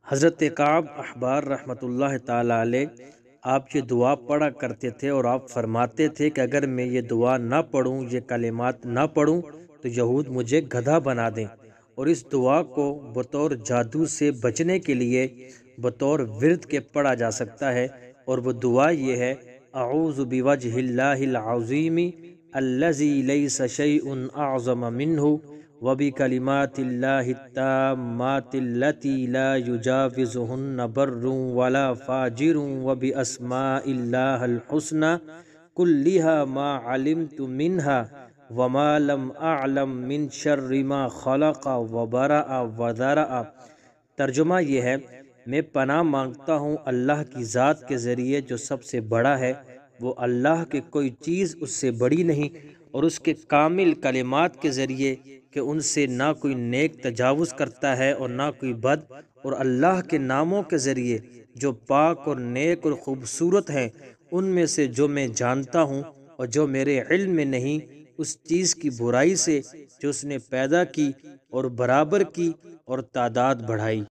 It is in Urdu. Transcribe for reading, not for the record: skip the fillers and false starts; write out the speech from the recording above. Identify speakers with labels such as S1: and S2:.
S1: حضرت کعب احبار رحمۃ اللہ تعالی علیہ آپ یہ دعا پڑھا کرتے تھے اور آپ فرماتے تھے کہ اگر میں یہ دعا نہ پڑھوں، یہ کلمات نہ پڑھوں تو یہود مجھے گدھا بنا دیں۔ اور اس دعا کو بطور جادو سے بچنے کے لیے بطور ورد کے پڑھا جا سکتا ہے، اور وہ دعا یہ ہے: اعوذ بوجہ اللہ العظیم الذی لیس شیء اعظم منہ وبکلمات اللہ التامات التی لا یجاوزہن بر ولا فاجر وباسماء اللہ الحسنى کلھا ما علمت منہا وما لم اعلم من شر ما خلق وبرأ وذرأ۔ ترجمہ یہ ہے: میں پناہ مانگتا ہوں اللہ کی ذات کے ذریعے جو سب سے بڑا ہے، وہ اللہ کے کوئی چیز اس سے بڑی نہیں، اور اس کے کامل کلمات کے ذریعے کہ ان سے نہ کوئی نیک تجاوز کرتا ہے اور نہ کوئی بد، اور اللہ کے ناموں کے ذریعے جو پاک اور نیک اور خوبصورت ہیں، ان میں سے جو میں جانتا ہوں اور جو میرے علم میں نہیں، اس چیز کی برائی سے جو اس نے پیدا کی اور برابر کی اور تعداد بڑھائی۔